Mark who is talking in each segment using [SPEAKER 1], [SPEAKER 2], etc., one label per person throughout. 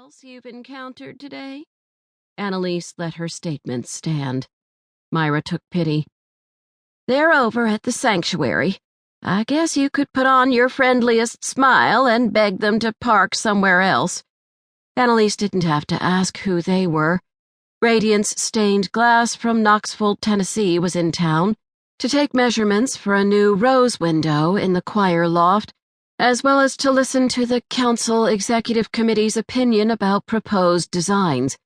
[SPEAKER 1] else you've encountered today?" Annalise let her statement stand. Myra took pity. "They're over at the sanctuary. I guess you could put on your friendliest smile and beg them to park somewhere else." Annalise didn't have to ask who they were. Radiance Stained Glass from Knoxville, Tennessee was in town to take measurements for a new rose window in the choir loft, as well as to listen to the council executive committee's opinion about proposed designs.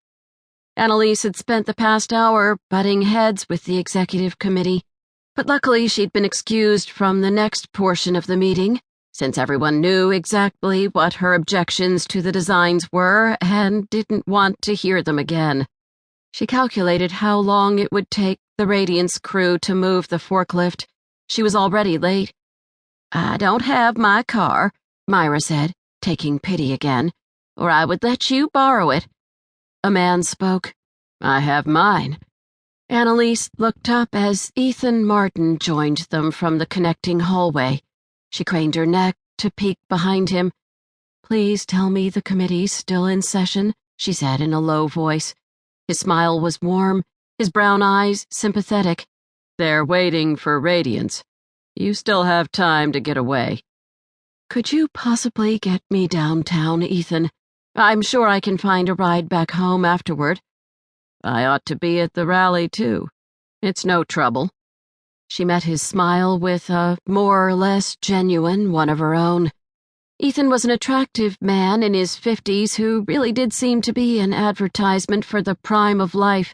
[SPEAKER 1] Annalise had spent the past hour butting heads with the executive committee, but luckily she'd been excused from the next portion of the meeting, since everyone knew exactly what her objections to the designs were and didn't want to hear them again. She calculated how long it would take the Radiance crew to move the forklift. She was already late. "I don't have my car," Myra said, taking pity again, "or I would let you borrow it." A man spoke. "I have mine." Annalise looked up as Ethan Martin joined them from the connecting hallway. She craned her neck to peek behind him. "Please tell me the committee's still in session," she said in a low voice. His smile was warm, his brown eyes sympathetic. "They're waiting for Radiance. You still have time to get away." "Could you possibly get me downtown, Ethan? I'm sure I can find a ride back home afterward." "I ought to be at the rally, too. It's no trouble." She met his smile with a more or less genuine one of her own. Ethan was an attractive man in his 50s who really did seem to be an advertisement for the prime of life.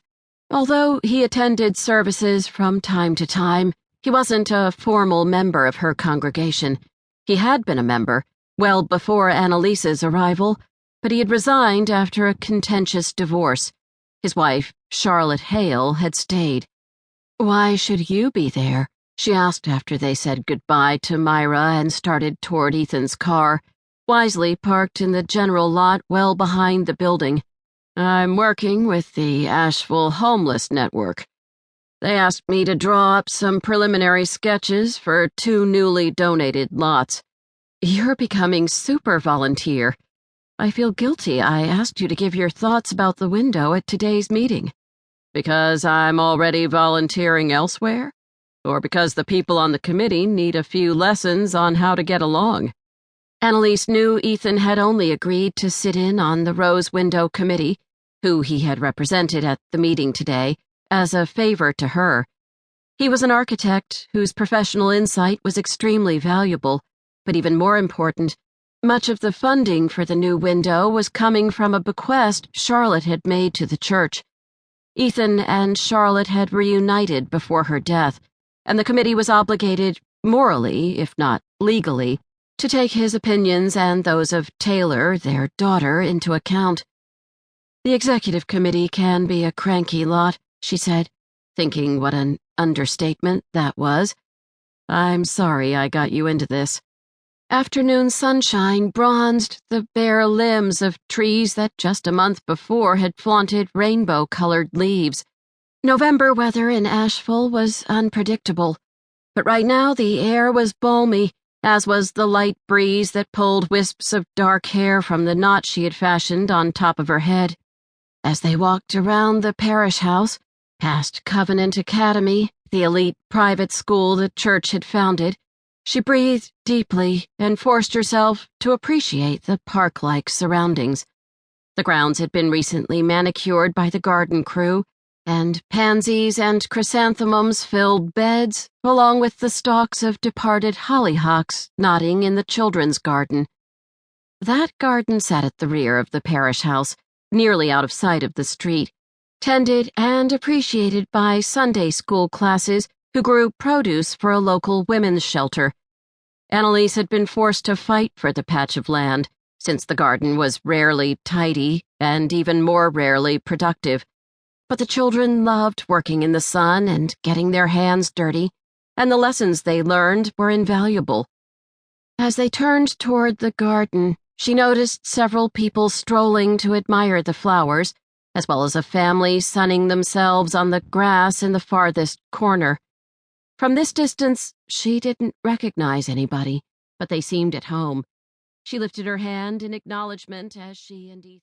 [SPEAKER 1] Although he attended services from time to time, he wasn't a formal member of her congregation. He had been a member, well before Annalise's arrival, but he had resigned after a contentious divorce. His wife, Charlotte Hale, had stayed. "Why should you be there?" she asked after they said goodbye to Myra and started toward Ethan's car, wisely parked in the general lot well behind the building. "I'm working with the Asheville Homeless Network. They asked me to draw up some preliminary sketches for 2 newly donated lots." "You're becoming super volunteer. I feel guilty I asked you to give your thoughts about the window at today's meeting." "Because I'm already volunteering elsewhere? Or because the people on the committee need a few lessons on how to get along?" Annalise knew Ethan had only agreed to sit in on the Rose Window Committee, who he had represented at the meeting today, as a favor to her. He was an architect whose professional insight was extremely valuable, but even more important, much of the funding for the new window was coming from a bequest Charlotte had made to the church. Ethan and Charlotte had reunited before her death, and the committee was obligated, morally, if not legally, to take his opinions and those of Taylor, their daughter, into account. "The executive committee can be a cranky lot," she said, thinking what an understatement that was. "I'm sorry I got you into this." Afternoon sunshine bronzed the bare limbs of trees that just a month before had flaunted rainbow-colored leaves. November weather in Asheville was unpredictable, but right now the air was balmy, as was the light breeze that pulled wisps of dark hair from the knot she had fashioned on top of her head. As they walked around the parish house, past Covenant Academy, the elite private school the church had founded, she breathed deeply and forced herself to appreciate the park-like surroundings. The grounds had been recently manicured by the garden crew, and pansies and chrysanthemums filled beds, along with the stalks of departed hollyhocks nodding in the children's garden. That garden sat at the rear of the parish house, nearly out of sight of the street, tended and appreciated by Sunday school classes who grew produce for a local women's shelter. Annalise had been forced to fight for the patch of land, since the garden was rarely tidy and even more rarely productive. But the children loved working in the sun and getting their hands dirty, and the lessons they learned were invaluable. As they turned toward the garden, she noticed several people strolling to admire the flowers, as well as a family sunning themselves on the grass in the farthest corner. From this distance, she didn't recognize anybody, but they seemed at home. She lifted her hand in acknowledgement as she and Ethan